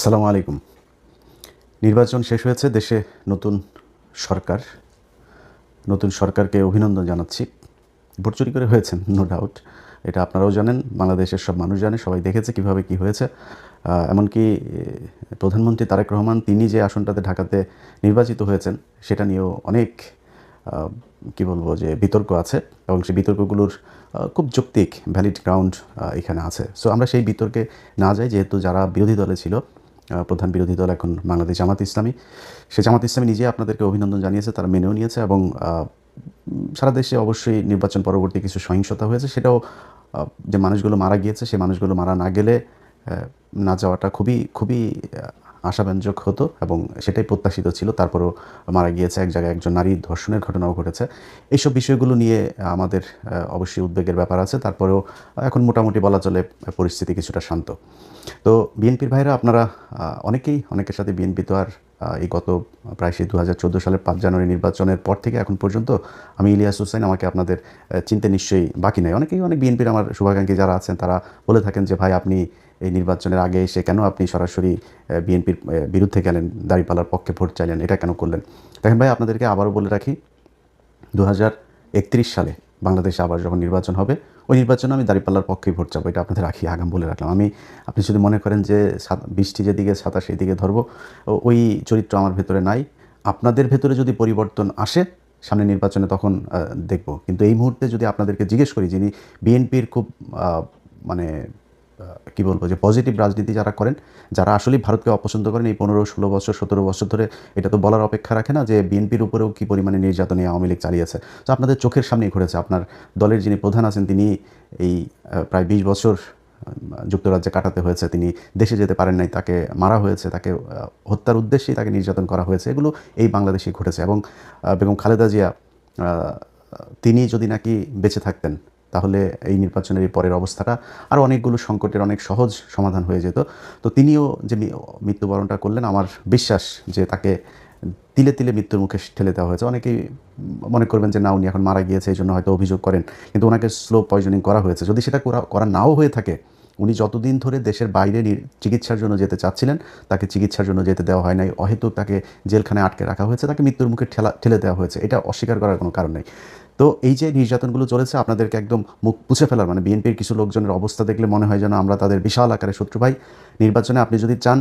আসসালামু আলাইকুম। নির্বাচন শেষ হয়েছে, দেশে নতুন সরকার। নতুন সরকারকে অভিনন্দন জানাচ্ছি। ভোট চুরি করে হয়েছেন, নো ডাউট। এটা আপনারাও জানেন, বাংলাদেশের সব মানুষ জানে, সবাই দেখেছে কীভাবে কী হয়েছে। এমনকি প্রধানমন্ত্রী তারেক রহমান তিনি যে আসনটাতে ঢাকাতে নির্বাচিত হয়েছেন সেটা নিয়েও অনেক কী বলবো যে বিতর্ক আছে, এবং সেই বিতর্কগুলোর খুব যৌক্তিক ভ্যালিড গ্রাউন্ড এখানে আছে। সো আমরা সেই বিতর্কে না যাই, যেহেতু যারা বিরোধী দলে ছিল, প্রধান বিরোধী দল এখন বাংলাদেশ জামাত ইসলামী, সে জামাত ইসলামী নিজে আপনাদেরকে অভিনন্দন জানিয়েছে, তারা মেনেও নিয়েছে। এবং সারা দেশে অবশ্যই নির্বাচন পরবর্তী কিছু সহিংসতা হয়েছে, সেটাও যে মানুষগুলো মারা গিয়েছে, সেই মানুষগুলো মারা না গেলে না যাওয়াটা খুবই খুবই আশাব্যঞ্জক হতো, এবং সেটাই প্রত্যাশিত ছিল। তারপরেও মারা গিয়েছে, এক জায়গায় একজন নারী ধর্ষণের ঘটনাও ঘটেছে। এইসব বিষয়গুলো নিয়ে আমাদের অবশ্যই উদ্বেগের ব্যাপার আছে। তারপরেও এখন মোটামুটি বলা চলে পরিস্থিতি কিছুটা শান্ত। তো বিএনপির ভাইরা আপনারা অনেকের সাথে বিএনপি তো আর এই গত প্রায় সেই 2014 সালের 5 জানুয়ারি নির্বাচনের পর থেকে এখন পর্যন্ত আমি ইলিয়াস হোসেন, আমাকে আপনাদের চিনতে নিশ্চয়ই বাকি নাই। অনেক বিএনপির আমার শুভাকাঙ্ক্ষী যারা আছেন তারা বলে থাকেন যে ভাই আপনি এই নির্বাচনের আগে এসে কেন আপনি সরাসরি বিএনপির বিরুদ্ধে গেলেন, দাঁড়িপাল্লার পক্ষে ভোট চাইলেন, এটা কেন করলেন? দেখেন ভাই, আপনাদেরকে আবারও বলে রাখি, 2031 সালে বাংলাদেশে আবার যখন নির্বাচন হবে, ওই নির্বাচনে আমি দাঁড়িপাল্লার পক্ষেই ভোট চাবো, এটা আপনাদের আগাম বলে রাখলাম। আপনি যদি মনে করেন যে বৃষ্টি যেদিকে ছাতা সেই দিকে ধরবো, ওই চরিত্র আমার ভেতরে নাই। আপনাদের ভেতরে যদি পরিবর্তন আসে সামনে নির্বাচনে, তখন দেখব। কিন্তু এই মুহূর্তে যদি আপনাদেরকে জিজ্ঞেস করি, যিনি বিএনপির খুব মানে কী বলবো যে পজিটিভ রাজনীতি যারা করেন, যারা আসলেই ভারতকে অপছন্দ করেন, এই 15-16 বছর 17 বছর ধরে এটা তো বলার অপেক্ষা রাখে না যে বিএনপির উপরেও কী পরিমাণে নির্যাতনে আওয়ামী লীগ চালিয়েছে। তো আপনাদের চোখের সামনেই ঘটেছে। আপনার দলের যিনি প্রধান আছেন, তিনি এই প্রায় 20 বছর যুক্তরাজ্যে কাটাতে হয়েছে, তিনি দেশে যেতে পারেন নাই, তাকে মারা হয়েছে, তাকে হত্যার উদ্দেশ্যেই তাকে নির্যাতন করা হয়েছে। এগুলো এই বাংলাদেশেই ঘটেছে। এবং বেগম খালেদা জিয়া, তিনি যদি নাকি বেঁচে থাকতেন, তাহলে এই নির্বাচনের এই পরের অবস্থাটা আরও অনেকগুলো সংকটের অনেক সহজ সমাধান হয়ে যেত। তো তিনিও যে মৃত্যুবরণটা করলেন, আমার বিশ্বাস যে তাকে তিলে তিলে মৃত্যুর মুখে ঠেলে দেওয়া হয়েছে। অনেকেই মনে করবেন যে না, উনি এখন মারা গিয়েছে, এই জন্য হয়তো অভিযোগ করেন, কিন্তু ওনাকে স্লো পয়জনিং করা হয়েছে। যদি সেটা করা নাও হয়ে থাকে, উনি যতদিন ধরে দেশের বাইরে চিকিৎসার জন্য যেতে চাচ্ছিলেন, তাকে চিকিৎসার জন্য যেতে দেওয়া হয় নাই, অহেতুক তাকে জেলখানায় আটকে রাখা হয়েছে, তাকে মৃত্যুর মুখে ঠেলে দেওয়া হয়েছে। এটা অস্বীকার করার কোনো কারণ নেই। তো এই যে নির্যাতনগুলো চলেছে, আপনাদেরকে একদম মুখ পুছে ফেলার, মানে বিএনপির কিছু লোকজনের অবস্থা দেখলে মনে হয় যেন আমরা তাদের বিশাল আকারে শত্রু। ভাই, নির্বাচনে আপনি যদি চান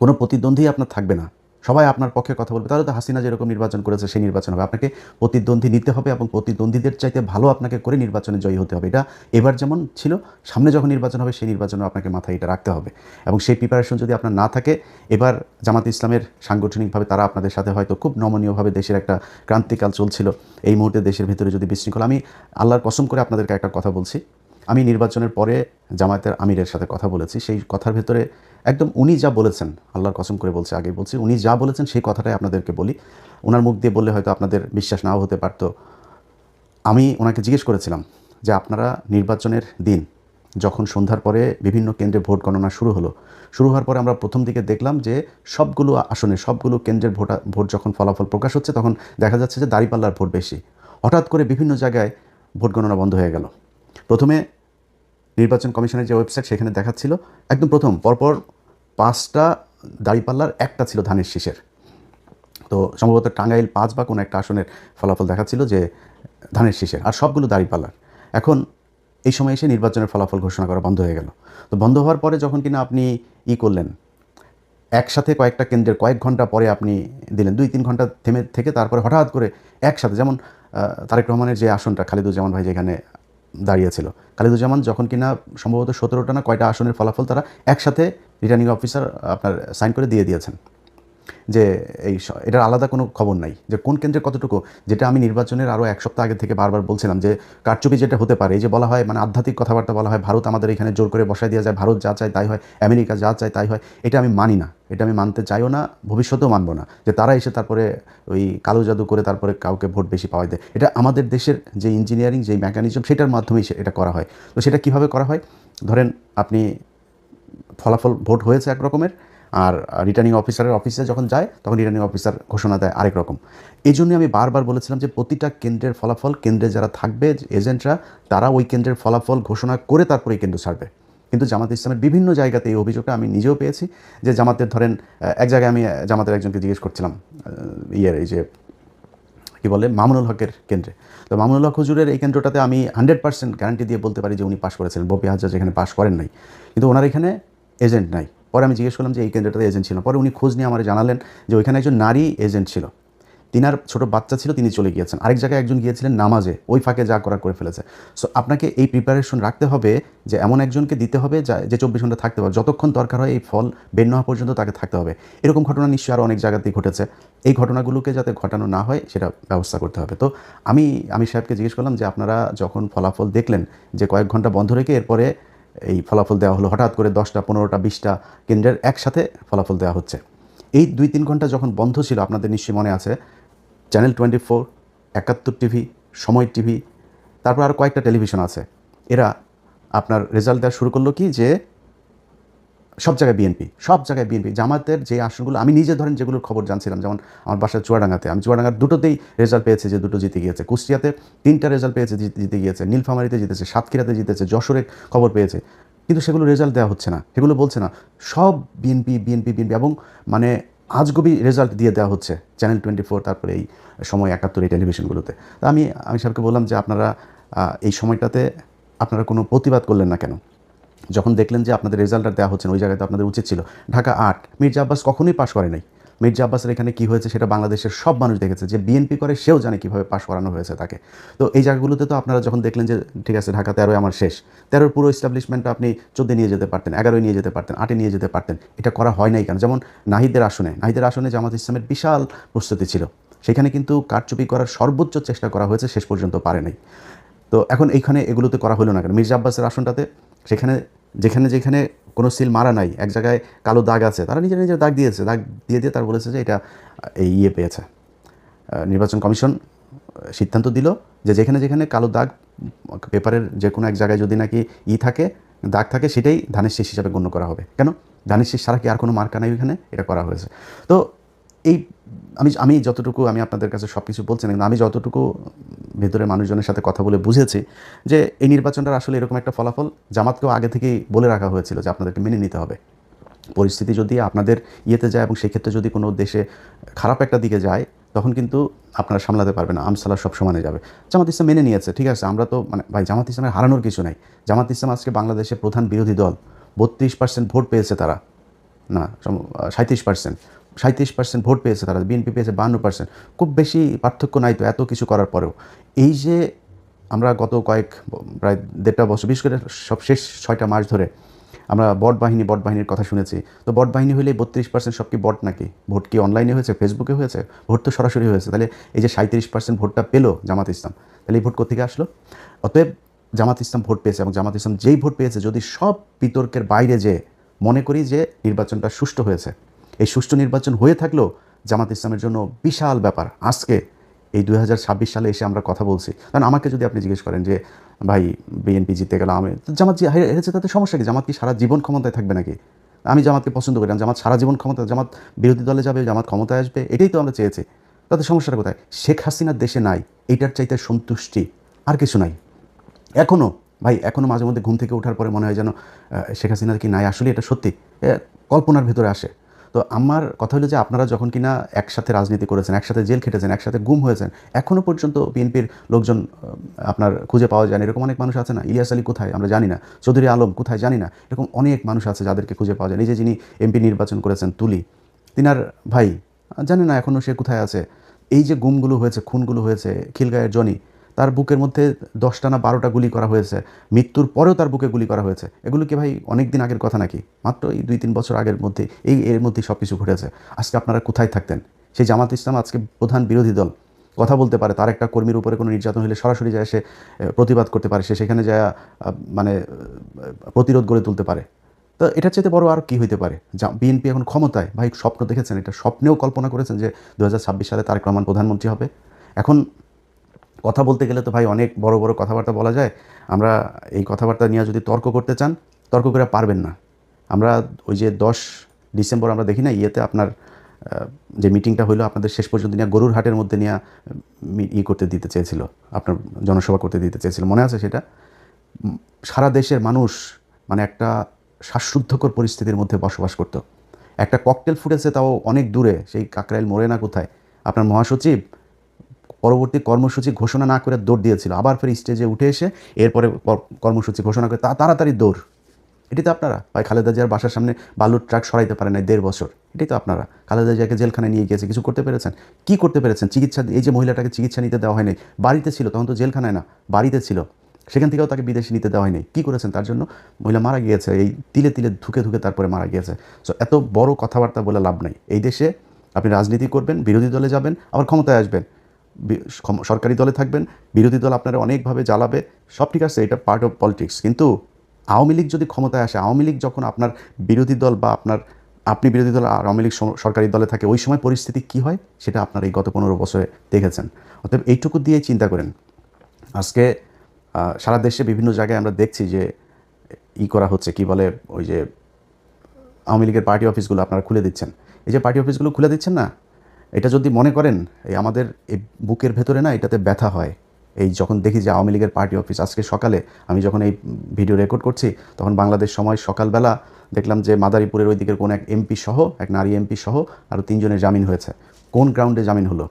কোনো প্রতিদ্বন্দ্বী আপনার থাকবে না, সবাই আপনার পক্ষে কথা বলবে, তাহলে তো হাসিনা যেরকম নির্বাচন করেছে সেই নির্বাচন হবে। আপনাকে প্রতিদ্বন্দ্বী নিতে হবে, এবং প্রতিদ্বন্দ্বীদের চাইতে ভালো আপনাকে করে নির্বাচনে জয়ী হতে হবে। এটা এবার যেমন ছিল, সামনে যখন নির্বাচন হবে সেই নির্বাচনে আপনাকে মাথায় এটা রাখতে হবে। এবং সেই প্রিপারেশন যদি আপনার না থাকে, এবার জামাত ইসলামের সাংগঠনিকভাবে তারা আপনাদের সাথে হয়তো খুব নমনীয়ভাবে, দেশের একটা ক্রান্তিকাল চলছিল, এই মুহূর্তে দেশের ভিতরে যদি বিশৃঙ্খলা, আমি আল্লাহর কসম করে আপনাদেরকে একটা কথা বলছি, আমি নির্বাচনের পরে জামায়াতের আমিরের সাথে কথা বলেছি, সেই কথার ভেতরে একদম উনি যা বলেছেন, আল্লাহর কসম করে বলছি, আগেই বলছি, উনি যা বলেছেন সেই কথাটাই আপনাদেরকে বলি। ওনার মুখ দিয়ে বললে হয়তো আপনাদের বিশ্বাস নাও হতে পারতো। আমি ওনাকে জিজ্ঞেস করেছিলাম যে আপনারা নির্বাচনের দিন যখন সন্ধ্যার পরে বিভিন্ন কেন্দ্রে ভোট গণনা শুরু হওয়ার পরে আমরা প্রথম দিকে দেখলাম যে সবগুলো আসনে, সবগুলো কেন্দ্রের ভোট যখন ফলাফল প্রকাশ হচ্ছে, তখন দেখা যাচ্ছে যে দাঁড়িপাল্লার ভোট বেশি। হঠাৎ করে বিভিন্ন জায়গায় ভোট গণনা বন্ধ হয়ে গেল। প্রথমে নির্বাচন কমিশনের যে ওয়েবসাইট, সেখানে দেখাচ্ছিল একদম প্রথম পরপর 5টা দাঁড়িপাল্লার, একটা ছিল ধানের শীষের। তো সম্ভবত টাঙ্গাইল 5 বা কোনো একটা আসনের ফলাফল দেখাচ্ছিল যে ধানের শীষের, আর সবগুলো দাঁড়িপাল্লার। এখন এই সময় এসে নির্বাচনের ফলাফল ঘোষণা করা বন্ধ হয়ে গেল। তো বন্ধ হওয়ার পরে যখন কিনা আপনি করলেন, একসাথে কয়েকটা কেন্দ্রের কয়েক ঘন্টা পরে আপনি দিলেন, 2-3 ঘন্টা থেকে তারপরে হঠাৎ করে একসাথে, যেমন তারেক রহমানের যে আসনটা, খালিদুজ্জামান ভাই যেখানে দাঁড়িয়েছিল, খালিদুজ্জামান যখন কিনা সম্ভবত 17টা না কয়টা আসনের ফলাফল তারা একসাথে রিটার্নিং অফিসার আপনার সাইন করে দিয়ে দিয়েছেন, যে এটার আলাদা কোনো খবর নাই যে কোন কেন্দ্রে কতটুকু। যেটা আমি নির্বাচনের আরও 1 সপ্তাহ আগে থেকে বারবার বলছিলাম যে কারচুপি যেটা হতে পারে, এই যে বলা হয়, মানে আধ্যাত্মিক কথাবার্তা বলা হয়, ভারত আমাদের এখানে জোর করে বসায় দেওয়া যায়, ভারত যা চায় তাই হয়, আমেরিকা যা চায় তাই হয়, এটা আমি মানি না, এটা আমি মানতে চাইও না, ভবিষ্যতেও মানবো না, যে তারা এসে তারপরে ওই কালো জাদু করে তারপরে কাউকে ভোট বেশি পাওয়া দেয়। এটা আমাদের দেশের যে ইঞ্জিনিয়ারিং, যে মেকানিজম, সেটার মাধ্যমেই এটা করা হয়। তো সেটা কীভাবে করা হয়? ধরেন আপনি ফলাফল ভোট হয়েছে এক রকমের, আর রিটার্নিং অফিসারের অফিসে যখন যায়, তখন রিটার্নিং অফিসার ঘোষণা দেয় আরেক রকম। এই জন্যই আমি বারবার বলেছিলাম যে প্রতিটা কেন্দ্রের ফলাফল, কেন্দ্রে যারা থাকবে এজেন্টরা, তারা ওই কেন্দ্রের ফলাফল ঘোষণা করে তারপরে এই কেন্দ্র ছাড়বে। কিন্তু জামাত ইসলামের বিভিন্ন জায়গাতে এই অভিযোগটা আমি নিজেও পেয়েছি যে জামাতের ধরেন এক জায়গায় আমি জামাতের একজনকে জিজ্ঞেস করছিলাম এই যে কী বলে মামুনুল হকের কেন্দ্রে। তো মামুনুল হক হুজুরের এই কেন্দ্রটাতে আমি 100% গ্যারান্টি দিয়ে বলতে পারি যে উনি পাশ করেছিলেন, বপি হাজরা যেখানে পাশ করেন নাই, কিন্তু ওনার এখানে এজেন্ট নাই। পরে আমি জিজ্ঞেস করলাম যে এই কেন্দ্রটাতে এজেন্ট ছিল, পরে উনি খোঁজ নিয়ে আমার জানালেন যে ওইখানে একজন নারী এজেন্ট ছিল, তিনার ছোটো বাচ্চা ছিল, তিনি চলে গিয়েছেন। আরেক জায়গায় একজন গিয়েছিলেন নামাজে, ওই ফাঁকে যা করা করে ফেলেছে। সো আপনাকে এই প্রিপারেশন রাখতে হবে যে এমন একজনকে দিতে হবে যে 24 ঘন্টা থাকতে পারবে, যতক্ষণ দরকার হয় এই ফল বের না হওয়া পর্যন্ত তাকে থাকতে হবে। এরকম ঘটনা নিশ্চয়ই আরও অনেক জায়গাতেই ঘটেছে। এই ঘটনাগুলোকে যাতে ঘটানো না হয় সেটা ব্যবস্থা করতে হবে। তো আমি সাহেবকে জিজ্ঞেস করলাম যে আপনারা যখন ফলাফল দেখলেন যে কয়েক ঘন্টা বন্ধ রেখে এরপরে এই ফলাফল দেওয়া হলো, হঠাৎ করে 10টা 15টা 20টা কেন্দ্রের একসাথে ফলাফল দেওয়া হচ্ছে, এই 2-3 ঘন্টা যখন বন্ধ ছিল আপনাদের নিশ্চয়ই মনে আছে চ্যানেল 24, 71 টিভি, সময় টিভি, তারপর আরও কয়েকটা টেলিভিশন আছে, এরা আপনার রেজাল্ট দেওয়া শুরু করলো কি যে সব জায়গায় বিএনপি, সব জায়গায় বিএনপি। জামাতের যে আসনগুলো আমি নিজে ধরেন যেগুলোর খবর জানছিলাম, যেমন আমার বাসা চুয়াডাঙ্গাতে, আমি চুয়াডাঙ্গার দুটোতেই রেজাল্ট পেয়েছি যে দুটো জিতে গিয়েছে, কুষ্টিয়াতে 3টা রেজাল্ট পেয়েছে জিতে গিয়েছে, নীলফামারীতে জিতেছে, সাতক্ষীরাতে জিতেছে, যশোরে খবর পেয়েছে, কিন্তু সেগুলো রেজাল্ট দেওয়া হচ্ছে না, সেগুলো বলছে না, সব বিএনপি বিএনপি বিএনপি, এবং মানে আজগবি রেজাল্ট দিয়ে দেওয়া হচ্ছে চ্যানেল 24, তারপরে এই সময় 71 এই টেলিভিশনগুলোতে। তো আমি সাহেবকে বললাম যে আপনারা এই সময়টাতে আপনারা কোনো প্রতিবাদ করলেন না কেন? যখন দেখলেন যে আপনাদের রেজাল্টটা দেওয়া হচ্ছে না, ওই জায়গায় তো আপনাদের উচিত ছিল। ঢাকা 8, মির্জা আব্বাস কখনোই পাশ করে নাই। মির্জা আব্বাসের এখানে কী হয়েছে সেটা বাংলাদেশের সব মানুষ দেখেছে, যে বিএনপি করে সেও জানে কীভাবে পাশ করানো হয়েছে তাকে। তো এই জায়গাগুলোতে তো আপনারা যখন দেখলেন যে ঠিক আছে ঢাকা 13 আমার শেষ, 13 পুরো এস্টাবলিশমেন্টটা আপনি 14 নিয়ে যেতে পারতেন, 11 নিয়ে যেতে পারতেন, 8 নিয়ে যেতে পারতেন, এটা করা হয় নাই কেন? যেমন নাহিদের আসনে জামাত ইসলামের বিশাল প্রস্তুতি ছিল, সেখানে কিন্তু কারচুপি করার সর্বোচ্চ চেষ্টা করা হয়েছে, শেষ পর্যন্ত পারে নাই। তো এখন এইখানে এগুলোতে করা হলো না কেন? মির্জা আব্বাসের আসনটাতে সেখানে যেখানে কোনো সিল মারা নাই, এক জায়গায় কালো দাগ আছে, তারা নিজের দাগ দিয়েছে, দাগ দিয়ে তারা বলেছে যে এটা এই পেয়েছে। নির্বাচন কমিশন সিদ্ধান্ত দিল যে যেখানে কালো দাগ পেপারের যে কোনো এক জায়গায় যদি নাকি থাকে, দাগ থাকে, সেটাই ধানের শীষ হিসাবে গণ্য করা হবে। কেন? ধানের শীষ ছাড়া কি আর কোনো মার্কা নাই ওইখানে? এটা করা হয়েছে। তো এই আমি যতটুকু আমি আপনাদের কাছে সব কিছু বলছি না, কিন্তু আমি যতটুকু ভেতরে মানুষজনের সাথে কথা বলে বুঝেছি যে এই নির্বাচনটার আসলে এরকম একটা ফলাফল জামাতকেও আগে থেকেই বলে রাখা হয়েছিল যে আপনাদেরকে মেনে নিতে হবে। পরিস্থিতি যদি আপনাদের ইয়েতে যায় এবং সেক্ষেত্রে যদি কোনো দেশে খারাপ একটা দিকে যায়, তখন কিন্তু আপনারা সামলাতে পারবেন না, আমসালা সব সমানে যাবে। জামাত ইসলাম মেনে নিয়েছে, ঠিক আছে, আমরা তো ভাই জামাত ইসলামের হারানোর কিছু নাই। জামাত ইসলাম আজকে বাংলাদেশের প্রধান বিরোধী দল, 32% ভোট পেয়েছে তারা, না 37% ভোট পেয়েছে তারা, বিএনপি পেয়েছে 52%, খুব বেশি পার্থক্য নাই তো এত কিছু করার পরেও। এই যে আমরা গত প্রায় 1.5 বছর, বিশেষ করে সব শেষ 6টা মাস ধরে আমরা বট বাহিনীর কথা শুনেছি। তো বট বাহিনী হলে 32% সব কি বট নাকি? ভোট কি অনলাইনে হয়েছে, ফেসবুকে হয়েছে? ভোট তো সরাসরি হয়েছে। তাহলে এই যে 37% ভোটটা পেল জামাত ইসলাম, তাহলে এই ভোট কোথেকে আসলো? অতএব জামাত ইসলাম ভোট পেয়েছে, এবং জামাত ইসলাম যেই ভোট পেয়েছে, যদি সব বিতর্কের বাইরে যে মনে করি যে নির্বাচনটা সুষ্ঠু হয়েছে, এই সুষ্ঠু নির্বাচন হয়ে থাকলেও জামাত ইসলামের জন্য বিশাল ব্যাপার। আজকে এই 2026 সালে এসে আমরা কথা বলছি, কারণ আমাকে যদি আপনি জিজ্ঞেস করেন যে ভাই বিএনপি জিতে গেল, জামাত হেরেছে, তাতে সমস্যা কি? জামাত কি সারা জীবন ক্ষমতায় থাকবে নাকি? আমি জামাতকে পছন্দ করি, জামাত সারা জীবন জামাত বিরোধী দলে যাবে, জামাত ক্ষমতায় আসবে, এটাই তো আমরা চেয়েছি। তাতে সমস্যাটা কোথায়? শেখ হাসিনার দেশে নাই, এইটার চাইতে সন্তুষ্টি আর কিছু নাই। এখনও মাঝে মধ্যে ঘুম থেকে ওঠার পরে মনে হয় যেন শেখ হাসিনা কি নাই, আসলে এটা সত্যি কল্পনার ভেতরে আসে। তো আমার কথা হলো যে আপনারা যখন কিনা একসাথে রাজনীতি করেছেন, একসাথে জেল খেটেছেন, একসাথে গুম হয়েছেন, এখনও পর্যন্ত বিএনপির লোকজন আপনার খুঁজে পাওয়া যায় না, এরকম অনেক মানুষ আছে না? ইলিয়াস আলী কোথায় আমরা জানি না, চৌধুরী আলম কোথায় জানি না, এরকম অনেক মানুষ আছে যাদেরকে খুঁজে পাওয়া যায়। এই যে যিনি এমপি নির্বাচন করেছেন তুলি, তিনার ভাই জানি না এখনও সে কোথায় আছে। এই যে গুমগুলো হয়েছে, খুনগুলো হয়েছে, খিলগাঁয়ের জনি, তার বুকের মধ্যে 10টা না 12টা গুলি করা হয়েছে, মৃত্যুর পরেও তার বুকে গুলি করা হয়েছে। এগুলো কি ভাই অনেক দিন আগের কথা নাকি? মাত্র এই 2-3 বছর আগের মধ্যে এর মধ্যেই সব কিছু ঘটেছে। আজকে আপনারা কোথায় থাকতেন? সেই জামাত ইসলাম আজকে প্রধান বিরোধী দল, কথা বলতে পারে, তার একটা কর্মীর উপরে কোনো নির্যাতন হলে সরাসরি যায় সে প্রতিবাদ করতে পারে, সে সেখানে যায় প্রতিরোধ গড়ে তুলতে পারে। তো এটার চাইতে বড় আর কি হইতে পারে? বিএনপি এখন ক্ষমতায়, ভাই স্বপ্ন দেখেছেন? এটা স্বপ্নেও কল্পনা করেছেন যে 2026 সালে তারেক রহমান প্রধানমন্ত্রী হবে? এখন কথা বলতে গেলে তো ভাই অনেক বড় বড় কথাবার্তা বলা যায়। আমরা এই কথাবার্তা নিয়ে যদি তর্ক করতে চান, তর্ক করে পারবেন না। আমরা ওই যে 10 ডিসেম্বর আমরা দেখি না আপনার যে মিটিংটা হইলো, আপনাদের শেষ পর্যন্ত নিয়ে গরুর হাটের মধ্যে নিয়ে করতে দিতে চেয়েছিল, আপনার জনসভা করতে দিতে চেয়েছিল, মনে আছে সেটা? সারা দেশের মানুষ মানে একটা শ্বাসরুদ্ধকর পরিস্থিতির মধ্যে বসবাস করত। একটা ককটেল ফুটেছে, তাও অনেক দূরে, সেই কাকরাইল মোড়ে না কোথায়। আপনার মহাসচিব পরবর্তী কর্মসূচি ঘোষণা না করে দৌড় দিয়েছিল, আবার ফের স্টেজে উঠে এসে এরপরে কর্মসূচি ঘোষণা করে তাড়াতাড়ি দৌড়। এটি তো আপনারা। ভাই খালেদা জিয়ার বাসার সামনে বালুর ট্রাক সরাইতে পারে নাই 1.5 বছর, এটাই তো আপনারা। খালেদা জিয়াকে জেলখানায় নিয়ে গিয়েছে, কিছু করতে পেরেছেন? কি করতে পেরেছেন? চিকিৎসা, এই যে মহিলাটাকে চিকিৎসা নিতে দেওয়া হয়নি, বাড়িতে ছিল তখন তো জেলখানায় না, বাড়িতে ছিল, সেখান থেকেও তাকে বিদেশে নিতে দেওয়া হয়নি। কী করেছেন তার জন্য? মহিলা মারা গিয়েছে, এই তিলে তিলে ধুকে ধুকে তারপরে মারা গিয়েছে। সো এত বড় কথাবার্তা বলে লাভ নাই। এই দেশে আপনি রাজনীতি করবেন, বিরোধী দলে যাবেন, আবার ক্ষমতায় আসবেন, সরকারি দলে থাকবেন, বিরোধী দল আপনারা অনেকভাবে জ্বালাবে, সব ঠিক আছে, এটা পার্ট অফ পলিটিক্স। কিন্তু আওয়ামী লীগ যদি ক্ষমতায় আসে, আওয়ামী লীগ যখন আপনার বিরোধী দল বা আপনি বিরোধী দল আর আওয়ামী লীগ সরকারি দলে থাকে, ওই সময় পরিস্থিতি কী হয় সেটা আপনার এই গত 15 বছরে দেখেছেন। অতএব এইটুকু দিয়েই চিন্তা করেন। আজকে সারা দেশে বিভিন্ন জায়গায় আমরা দেখছি যে করা হচ্ছে, কি বলে, ওই যে আওয়ামী লীগের পার্টি অফিসগুলো আপনারা খুলে দিচ্ছেন। এই যে পার্টি অফিসগুলো খুলে দিচ্ছেন না, এটা যদি মনে করেন, এই আমাদের এই বুকের ভেতরে না এটাতে ব্যথা হয়। এই যখন দেখি যে আওয়ামী লীগের পার্টি অফিস, আজকে সকালে আমি যখন এই ভিডিও রেকর্ড করছি, তখন বাংলাদেশ সময় সকালবেলা দেখলাম যে মাদারীপুরের ওই দিকের কোন এক এমপি সহ, এক নারী এমপি সহ আরও 3 জনের জামিন হয়েছে। কোন গ্রাউন্ডে জামিন হলো,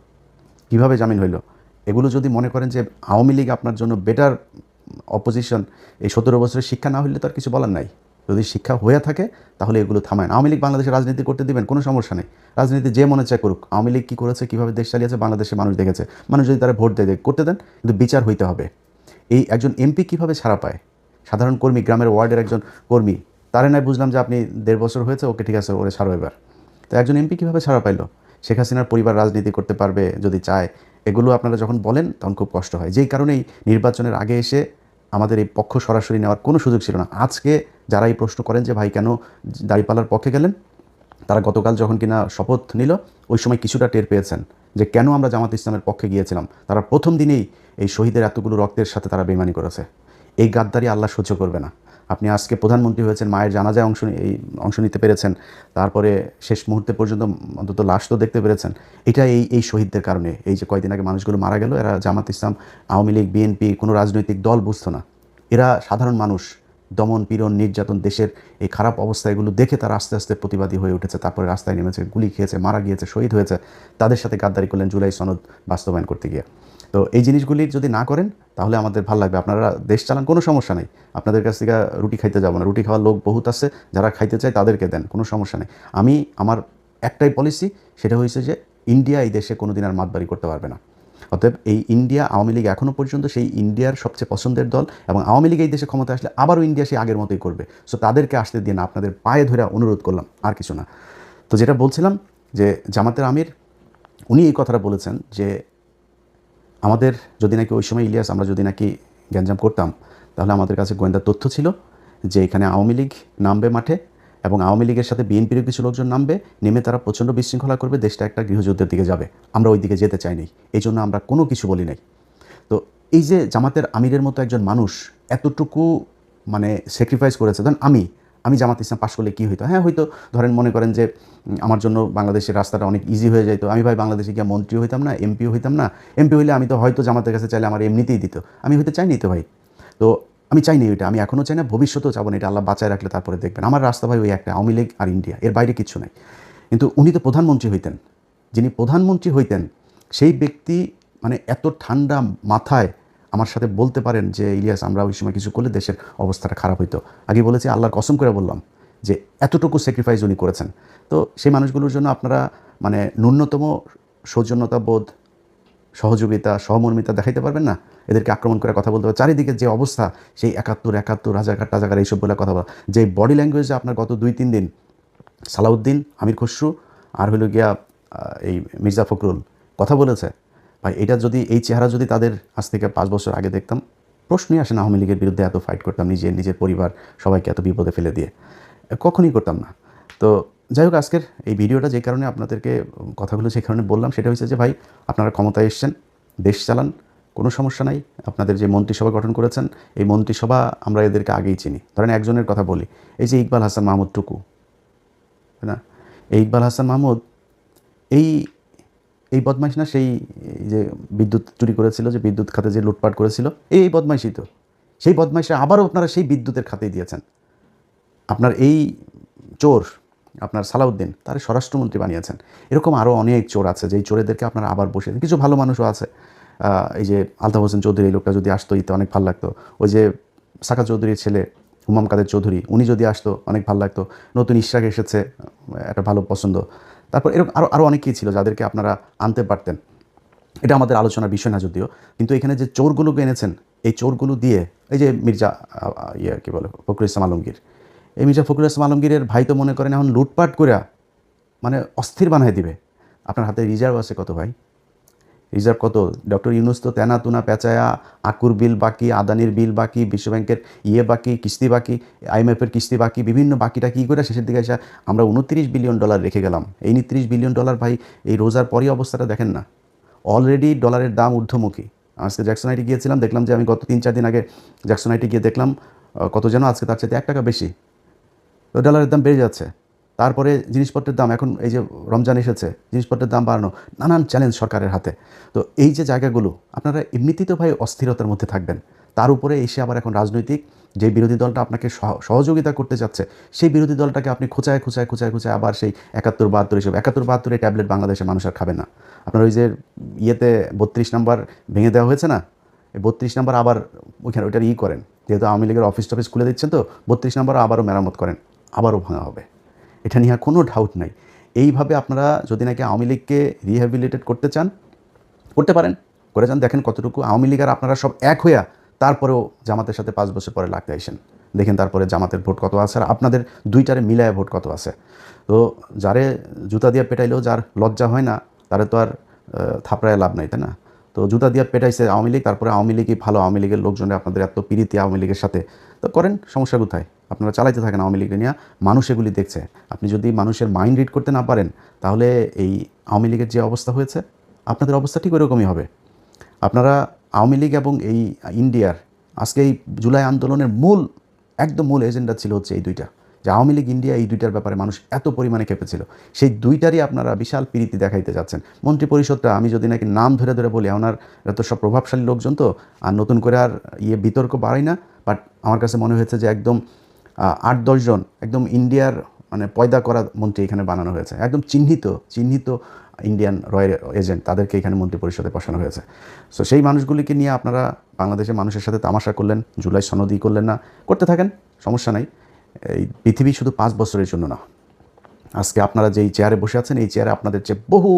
কিভাবে জামিন হইল? এগুলো যদি মনে করেন যে আওয়ামী লীগ আপনার জন্য বেটার অপোজিশন, এই 17 বছরের শিক্ষা না হইলে তো আর কিছু বলার নাই। যদি শিক্ষা হয়ে থাকে তাহলে এগুলো থামায় না। আওয়ামী লীগ বাংলাদেশে রাজনীতি করতে দিবেন, কোনো সমস্যা নেই, রাজনীতি যে মনে চায় করুক। আওয়ামী লীগ কী করেছে, কীভাবে দেশ চালিয়েছে বাংলাদেশের মানুষ দেখেছে। মানুষ যদি তারা ভোট দেয় করতে দেন, কিন্তু বিচার হইতে হবে। এই একজন এমপি কীভাবে ছাড়া পায়? সাধারণ কর্মী, গ্রামের ওয়ার্ডের একজন কর্মী, তারে নয় বুঝলাম যে আপনি 1.5 বছর হয়েছে, ওকে ঠিক আছে, ওরে ছাড়ো এবার। তো একজন এমপি কীভাবে ছাড়া পাইল? শেখ হাসিনার পরিবার রাজনীতি করতে পারবে যদি চায়। এগুলো আপনারা যখন বলেন তখন খুব কষ্ট হয়। যেই কারণেই নির্বাচনের আগে এসে আমাদের এই পক্ষ সরাসরি নেওয়ার কোনো সুযোগ ছিল না। আজকে যারা এই প্রশ্ন করেন যে ভাই কেন দাঁড়িপাল্লার পক্ষে গেলেন, তারা গতকাল যখন কিনা শপথ নিল, ওই সময় কিছুটা টের পেয়েছেন যে কেন আমরা জামাত ইসলামের পক্ষে গিয়েছিলাম। তারা প্রথম দিনেই এই শহীদের এতগুলো রক্তের সাথে তারা বেইমানি করেছে। এই গাদ্দারি আল্লাহ সহ্য করবে না। আপনি আজকে প্রধানমন্ত্রী হয়েছেন, মায়ের জানাজায় অংশ নিতে পেরেছেন, তারপরে শেষ মুহূর্তে পর্যন্ত অন্তত লাশ তো দেখতে পেরেছেন। এটা এই শহীদদের কারণে। এই যে কয়েকদিন আগে মানুষগুলো মারা গেল, এরা জামাত ইসলাম, আওয়ামী লীগ, বিএনপি কোনো রাজনৈতিক দল বুঝতো না। এরা সাধারণ মানুষ। দমন, পীড়ন, নির্যাতন, দেশের এই খারাপ অবস্থা, এগুলো দেখে তারা আস্তে আস্তে প্রতিবাদী হয়ে উঠেছে। তারপরে রাস্তায় নেমেছে, গুলি খেয়েছে, মারা গিয়েছে, শহীদ হয়েছে। তাদের সাথে গাদ্দারি করলেন জুলাই সনদ বাস্তবায়ন করতে গিয়ে। তো এই জিনিসগুলি যদি না করেন তাহলে আমাদের ভালো লাগবে। আপনারা দেশ চালান, কোনো সমস্যা নেই। আপনাদের কাছ থেকে রুটি খাইতে যাব না, রুটি খাওয়ার লোক বহুত আছে, যারা খাইতে চায় তাদেরকে দেন, কোনো সমস্যা নেই। আমার একটাই পলিসি, সেটা হয়েছে যে ইন্ডিয়া এই দেশে কোনো দিন আর মাতবাড়ি করতে পারবে না। অতএব এই ইন্ডিয়া, আওয়ামী লীগ এখনও পর্যন্ত সেই ইন্ডিয়ার সবচেয়ে পছন্দের দল, এবং আওয়ামী লীগ এই দেশে ক্ষমতা আসলে আবারও ইন্ডিয়া সেই আগের মতোই করবে। সো তাদেরকে আসতে দিয়ে না, আপনাদের পায়ে ধরে অনুরোধ করলাম, আর কিছু না। তো যেটা বলছিলাম যে জামাতের আমির উনি এই কথাটা বলেছেন যে আমাদের যদি নাকি ওই সময় ইলিয়াস, আমরা যদি নাকি গ্যাঞ্জাম করতাম, তাহলে আমাদের কাছে গোয়েন্দা তথ্য ছিল যে এখানে আওয়ামী লীগ নামবে মাঠে, এবং আওয়ামী লীগের সাথে বিএনপির কিছু লোকজন নামবে, নেমে তারা প্রচণ্ড বিশৃঙ্খলা করবে, দেশটা একটা গৃহযুদ্ধের দিকে যাবে। আমরা ওই দিকে যেতে চাই নাই, এই জন্য আমরা কোনো কিছু বলি নাই। তো এই যে জামাতের আমিরের মতো একজন মানুষ এতটুকু মানে স্যাক্রিফাইস করেছে, ধরেন আমি জামাত ইসলাম পাশ করলে কী হইতো? হ্যাঁ, হয়তো ধরেন মনে করেন যে আমার জন্য বাংলাদেশের রাস্তাটা অনেক ইজি হয়ে যেত। আমি ভাই বাংলাদেশে গিয়ে মন্ত্রী হইতাম না, এমপিও হইতাম না। এমপি হইলে আমি তো হয়তো জামাতের কাছে চাইলে আমার এমনিতেই দিত, আমি হয়তো চাইনি তো ভাই। তো আমি চাইনি ওইটা, আমি এখনও চাই না, ভবিষ্যতেও চাবো না। এটা আল্লাহ বাঁচায় রাখলে তারপরে দেখবেন। আমার রাস্তা ভাই ওই একটা, আওয়ামী লীগ আর ইন্ডিয়া, এর বাইরে কিচ্ছু নাই। কিন্তু উনি তো প্রধানমন্ত্রী হইতেন। যিনি প্রধানমন্ত্রী হইতেন সেই ব্যক্তি মানে এত ঠান্ডা মাথায় আমার সাথে বলতে পারেন যে ইলিয়াস, আমরা ওই সময় কিছু করলে দেশের অবস্থাটা খারাপ হইতো। আগে বলেছি, আল্লাহর কসম করে বললাম যে এতটুকু স্যাক্রিফাইস উনি করেছেন। তো সেই মানুষগুলোর জন্য আপনারা মানে ন্যূনতম সৌজন্যতা বোধ, সহযোগিতা, সহমর্মিতা দেখাইতে পারবেন না? এদেরকে আক্রমণ করে কথা বলতে হবে। চারিদিকে যে অবস্থা, সেই 71 রাজাকার টাজাকার এইসব বলে কথা বলা, যে বডি ল্যাঙ্গুয়েজে আপনার গত 2-3 দিন সালাউদ্দিন, আমির খসরু আর হইল গিয়া এই মির্জা ফখরুল কথা বলেছে, ভাই এটা যদি, এই চেহারা যদি তাদের আজ থেকে 5 বছর আগে দেখতাম, প্রশ্নই আসে না আওয়ামী লীগের বিরুদ্ধে এত ফাইট করতাম, নিজের পরিবার সবাইকে এত বিপদে ফেলে দিয়ে, কখনই করতাম না। তো যাই হোক, আজকের এই ভিডিওটা যে কারণে আপনাদেরকে কথাগুলো সেই কারণে বললাম, সেটা হচ্ছে যে ভাই আপনারা ক্ষমতায় এসছেন, দেশ চালান, কোনো সমস্যা নাই। আপনাদের যে মন্ত্রিসভা গঠন করেছেন, এই মন্ত্রিসভা আমরা এদেরকে আগেই চিনি। ধরেন একজনের কথা বলি, এই যে ইকবাল হাসান মাহমুদ টুকু, না, এই ইকবাল হাসান মাহমুদ এই বদমাইশ না? সেই যে বিদ্যুৎ চুরি করেছিল, যে বিদ্যুৎ খাতে যে লুটপাট করেছিল, এই বদমাইশই তো। সেই বদমাইশে আবারও আপনারা সেই বিদ্যুতের খাতেই দিয়েছেন। আপনার এই চোর আপনার সালাউদ্দিন তার স্বরাষ্ট্রমন্ত্রী বানিয়েছেন। এরকম আরও অনেক চোর আছে, যেই চোরেদেরকে আপনারা আবার বসে কিছু ভালো মানুষও আছে। এই যে আলতাফ হোসেন চৌধুরী, এই লোকটা যদি আসতো ইতে অনেক ভালো লাগতো। ওই যে সাকা চৌধুরীর ছেলে হুমাম কাদের চৌধুরী, উনি যদি আসতো অনেক ভালো লাগতো। নতুন ইশরাক এসেছে, একটা ভালো পছন্দ। তারপর এরকম আরও অনেকেই ছিল যাদেরকে আপনারা আনতে পারতেন। এটা আমাদের আলোচনার বিষয় না যদিও, কিন্তু এখানে যে চোরগুলোকে এনেছেন, এই চোরগুলো দিয়ে এই যে মির্জা কী বলে ফখরুল ইসলাম আলমগীর, এই মির্জা ফখরুল ইসলাম আলমগীরের ভাই তো মনে করেন এখন লুটপাট করে মানে অস্থির বানায় দিবে। আপনার হাতে রিজার্ভ আছে কত ভাই? রিজার্ভ কত? ডক্টর ইউনুস তো তেনা তুনা পেঁচায়া আকুর বিল বাকি, আদানির বিল বাকি, বিশ্বব্যাংকের বাকি, কিস্তি বাকি, IMF-এর কিস্তি বাকি, বিভিন্ন বাকিটা কী করে শেষের দিকে এসে আমরা $29 বিলিয়ন রেখে গেলাম। এই $29 বিলিয়ন ভাই এই রোজার পরই অবস্থাটা দেখেন না। অলরেডি ডলারের দাম ঊর্ধ্বমুখী। আজকে জ্যাকসন হাইটে গিয়েছিলাম, দেখলাম যে আমি গত 3-4 দিন আগে জ্যাকসন হাইটে গিয়ে দেখলাম কত যেন আজকে তার চাইতে $1 বেশি। তো ডলারের দাম বেড়ে যাচ্ছে। তারপরে জিনিসপত্রের দাম, এখন এই যে রমজান এসেছে, জিনিসপত্রের দাম বাড়ানো, নানান চ্যালেঞ্জ সরকারের হাতে। তো এই যে জায়গাগুলো আপনারা এমনিতেই তো ভাই অস্থিরতার মধ্যে থাকবেন, তার উপরে এসে আবার এখন রাজনৈতিক যে বিরোধী দলটা আপনাকে সহযোগিতা করতে যাচ্ছে, সেই বিরোধী দলটাকে আপনি খোঁচায় আবার সেই 71-72 হিসেবে 71-72 এই ট্যাবলেট বাংলাদেশের মানুষ আর খাবে না। আপনার ওই যে 32 নাম্বার ভেঙে দেওয়া হয়েছে না, এই 32 নাম্বার আবার ওইখানে ওইটার করেন, যেহেতু আওয়ামী লীগের অফিস টফিস খুলে দিচ্ছেন, তো 32 নাম্বার আবারও মেরামত করেন, আবারও ভাঙা হবে। এটা নিয়ে কোনো ডাউট নাই। এইভাবে আপনারা যদি নাকি আওয়ামী লীগকে রিহ্যাবিলিটেট করতে চান, করতে পারেন, করে যান, দেখেন কতটুকু আওয়ামী লীগ আর আপনারা সব এক হইয়া তারপরেও জামাতের সাথে 5 বছর পরে লাগতে আসেন, দেখেন তারপরে জামাতের ভোট কত আছে আর আপনাদের দুইটারে মিলায় ভোট কত আছে। তো যারে জুতা দিয়ে পেটাইলেও যার লজ্জা হয় না, তারে তো আর থাপড়ায় লাভ নাই, তাই না? তো জুতা দিয়ে পেটাইছে আওয়ামী লীগ, তারপরে আওয়ামী লীগই ভালো, আওয়ামী লীগের লোকজনে আপনাদের এত পিরিতি আওয়ামী লীগের সাথে, তো করেন, সমস্যা কোথায়? আপনারা চালাইতে থাকেন আওয়ামী লীগকে নিয়ে, মানুষ এগুলি দেখছে। আপনি যদি মানুষের মাইন্ড রিড করতে না পারেন, তাহলে এই আওয়ামী লীগের যে অবস্থা হয়েছে, আপনাদের অবস্থা ঠিক ওরকমই হবে। আপনারা আওয়ামী লীগ এবং এই ইন্ডিয়ার আজকে এই জুলাই আন্দোলনের একদম মূল এজেন্ডা ছিল হচ্ছে এই দুইটা, যে আওয়ামী লীগ ইন্ডিয়া, এই দুইটার ব্যাপারে মানুষ এত পরিমাণে খেপেছিল, সেই দুইটারই আপনারা বিশাল প্রীতি দেখাইতে যাচ্ছেন। মন্ত্রী পরিষদটা আমি যদি নাকি নাম ধরে ধরে বলি, ওনার এত সব প্রভাবশালী লোকজন, তো আর নতুন করে আর বিতর্ক বাড়াই না, বাট আমার কাছে মনে হয়েছে যে একদম 8-10 জন একদম ইন্ডিয়ার মানে পয়দা করা মন্ত্রী এখানে বানানো হয়েছে, একদম চিহ্নিত ইন্ডিয়ান রয়্যাল এজেন্ট, তাদেরকে এখানে মন্ত্রী পরিষদে বসানো হয়েছে। সো সেই মানুষগুলিকে নিয়ে আপনারা বাংলাদেশের মানুষের সাথে তামাশা করলেন, জুলাই সনদই করলেন না, করতে থাকেন, সমস্যা নাই। এই পৃথিবী শুধু 5 বছরের জন্য না। আজকে আপনারা যেই চেয়ারে বসে আছেন, এই চেয়ারে আপনাদের যে বহু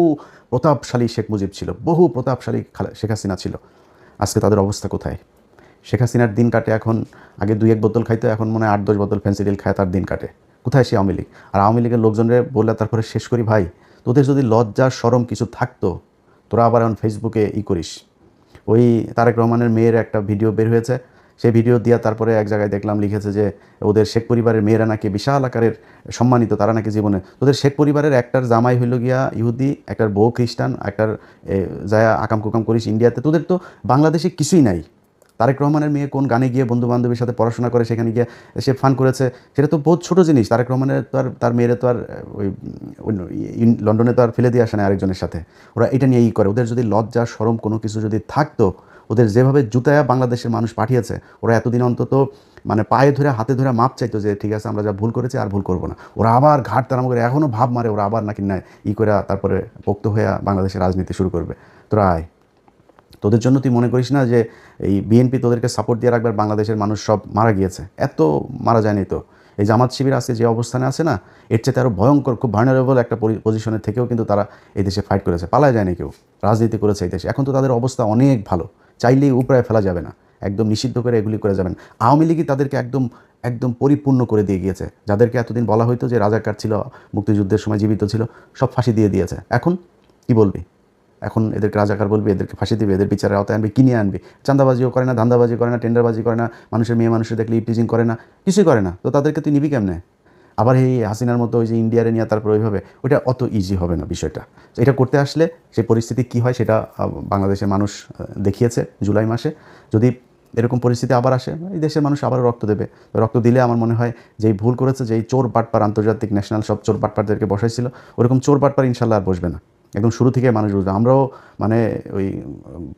প্রতাপশালী শেখ মুজিব ছিল, বহু প্রতাপশালী শেখ হাসিনা ছিল, আজকে তাদের অবস্থা কোথায়? শেখ হাসিনার দিন কাটে এখন, আগে 2-1 বোতল খাইতো, এখন মনে হয় 8-10 বোতল ফেন্সিডিল খায়, তার দিন কাটে। কোথায় সে আওয়ামী লীগ? আর আওয়ামী লীগের লোকজনরে বললে তারপরে শেষ করি, ভাই তোদের যদি লজ্জা শরম কিছু থাকতো, তোরা আবার এখন ফেসবুকে করিস। ওই তারেক রহমানের মেয়ের একটা ভিডিও বের হয়েছে, সেই ভিডিও দিয়া তারপরে এক জায়গায় দেখলাম লিখেছে যে ওদের শেখ পরিবারের মেয়েরা নাকি বিশাল আকারের সম্মানিত, তারা নাকি জীবনে, তোদের শেখ পরিবারের একটার জামাই হইল গিয়া ইহুদি, একটার বউ খ্রিস্টান, একটার যায় আকাম কুকাম করিস ইন্ডিয়াতে, তোদের তো বাংলাদেশে কিছুই নাই। তারেক রহমানের মেয়ে কোন গানে গিয়ে বন্ধু বান্ধবের সাথে পড়াশোনা করে, সেখানে গিয়ে সে ফান করেছে, সেটা তো বহুত ছোটো জিনিস। তারেক রহমানের তো আর তার মেয়েরা তো আর ওই লন্ডনে তো আর ফেলে দিয়ে আসে না আরেকজনের সাথে, ওরা এটা নিয়েই করে। ওদের যদি লজ্জা শরম কোনো কিছু যদি থাকতো, ওদের যেভাবে জুতায়া বাংলাদেশের মানুষ পাঠিয়েছে, ওরা এতদিন অন্তত মানে পায়ে ধরে হাতে ধরে মাপ চাইতো যে ঠিক আছে আমরা যা ভুল করেছি আর ভুল করবো না। ওরা আবার ঘাট তারাম করে এখনও ভাব মারে, ওরা আবার নাকি নেয় করে তারপরে পোক্ত হয়ে বাংলাদেশের রাজনীতি শুরু করবে। তোরা আয়, তোদের জন্য তুই মনে করিস না যে এই বিএনপি তোদেরকে সাপোর্ট দিয়ে রাখবে, বাংলাদেশের মানুষ সব মারা গিয়েছে? এত মারা যায়নি তো। এই জামাত শিবির আজকে যে অবস্থানে আছে না, এর চেয়ে আরও ভয়ঙ্কর, খুব ভার্নারেবল একটা পজিশনের থেকেও কিন্তু তারা এই দেশে ফাইট করেছে, পালায় যায়নি কেউ, রাজনীতি করেছে এই দেশে। এখন তো তাদের অবস্থা অনেক ভালো, চাইলেই উপরায় ফেলা যাবে না, একদম নিষিদ্ধ করে এগুলি করে যাবেন। আওয়ামী লীগই তাদেরকে একদম পরিপূর্ণ করে দিয়ে গিয়েছে। যাদেরকে এতদিন বলা হতো যে রাজাকার ছিল, মুক্তিযুদ্ধের সময় জীবিত ছিল, সব ফাঁসি দিয়ে দিয়েছে। এখন কি বলবি? এখন এদেরকে রাজাকার বলবি, এদেরকে ফাঁসি দিবে, এদের বিচারের আওতায় আনবি, কিনে আনবি। চাঁদাবাজিও করে না, ধান্দাবাজি করে না, টেন্ডারবাজি করে না, মানুষের মেয়ে মানুষের দেখলে ইপটিজিং করে না, কিছুই করে না। তো তাদেরকে তুই নিবি কেমনে? আবার এই হাসিনার মতো ওই যে ইন্ডিয়ারে নিয়ে তারপর ওইভাবে, ওইটা অত ইজি হবে না বিষয়টা। এটা করতে আসলে সেই পরিস্থিতি কী হয় সেটা বাংলাদেশের মানুষ দেখিয়েছে জুলাই মাসে। যদি এরকম পরিস্থিতি আবার আসে, এই দেশের মানুষ আবারও রক্ত দেবে। রক্ত দিলে আমার মনে হয় যেই ভুল করেছে, যেই চোর বাটপার, আন্তর্জাতিক ন্যাশনাল সব চোর বাটপারদেরকে বসাইছিল, ওরকম চোর বাটপার ইনশাল্লাহ আর বসবে না। একদম শুরু থেকে মানুষ বুঝবে। আমরাও মানে ওই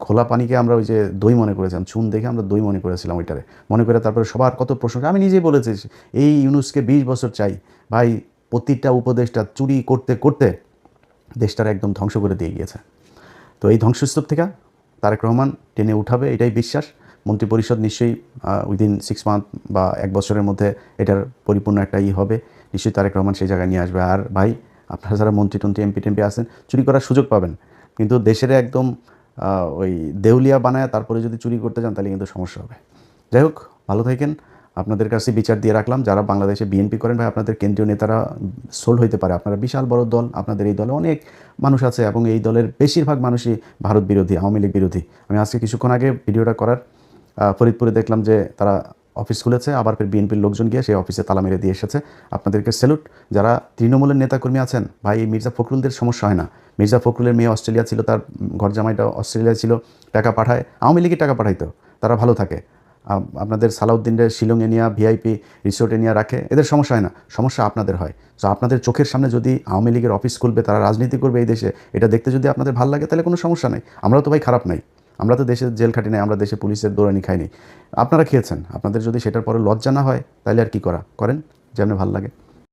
খোলা পানিকে আমরা ওই যে দই মনে করেছিলাম, চুন দেখে আমরা দই মনে করেছিলাম ওইটারে, মনে করে তারপরে সবার কত প্রশংসা। আমি নিজেই বলেছি এই ইউনূসকে 20 বছর চাই ভাই। প্রতিটা উপদেশটা চুরি করতে করতে দেশটার একদম ধ্বংস করে দিয়ে গিয়েছে। তো এই ধ্বংসস্তূপ থেকে তারেক রহমান টেনে উঠাবে এটাই বিশ্বাস। মন্ত্রিপরিষদ নিশ্চয়ই উইদিন 6 মান্থ বা 1 বছরের মধ্যে এটার পরিপূর্ণ একটা হবে। নিশ্চয়ই তারেক রহমান সেই জায়গায় নিয়ে আসবে। আর ভাই আপনারা যারা মন্ত্রী টন্ত্রী এমপি টেমপি আছেন চুরি করার সুযোগ পাবেন, কিন্তু দেশের একদম ওই দেউলিয়া বানায় তারপরে যদি চুরি করতে যান তাহলে কিন্তু সমস্যা হবে। যাই হোক, ভালো থাকেন। আপনাদের কাছে বিচার দিয়ে রাখলাম, যারা বাংলাদেশে বিএনপি করেন ভাই আপনাদের কেন্দ্রীয় নেতারা সোল্ড হইতে পারে। আপনারা বিশাল বড় দল, আপনাদের এই দলে অনেক মানুষ আছে এবং এই দলের বেশিরভাগ মানুষই ভারত বিরোধী, আওয়ামী লীগ বিরোধী। আমি আজকে কিছুক্ষণ আগে ভিডিওটা করার ফরিদপুরে দেখলাম যে তারা অফিস খুলেছে, আবার ফের বিএনপির লোকজন গিয়ে সেই অফিসে তালা মেরে দিয়ে এসেছে। আপনাদেরকে স্যালুট। যারা তৃণমূলের নেতাকর্মী আছেন ভাই, মির্জা ফখরুলদের সমস্যা হয় না। মির্জা ফখরুলের মেয়ে অস্ট্রেলিয়া ছিল, তার ঘর জামাইটা অস্ট্রেলিয়া ছিল, টাকা পাঠায়, আওয়ামী লীগের টাকা পাঠাইতো, তারা ভালো থাকে। আপনাদের সালাউদ্দিনের শিলংয়ে নিয়ে ভিআইপি রিসোর্টে নিয়ে রাখে, এদের সমস্যা হয় না, সমস্যা আপনাদের হয়। তো আপনাদের চোখের সামনে যদি আওয়ামী লীগের অফিস খুলবে, তারা রাজনীতি করবে এই দেশে, এটা দেখতে যদি আপনাদের ভালো লাগে তাহলে কোনো সমস্যা নেই। আমরাও তো ভাই খারাপ নাই, আমরা তো দেশে জেল খাটি নাই, আমরা দেশে পুলিশের দৌড়ানি খাইনি, আপনারা খেয়েছেন। আপনাদের যদি সেটার পরে লজ্জা না হয় তাহলে আর কি করা করেন, যেমন ভালো লাগে।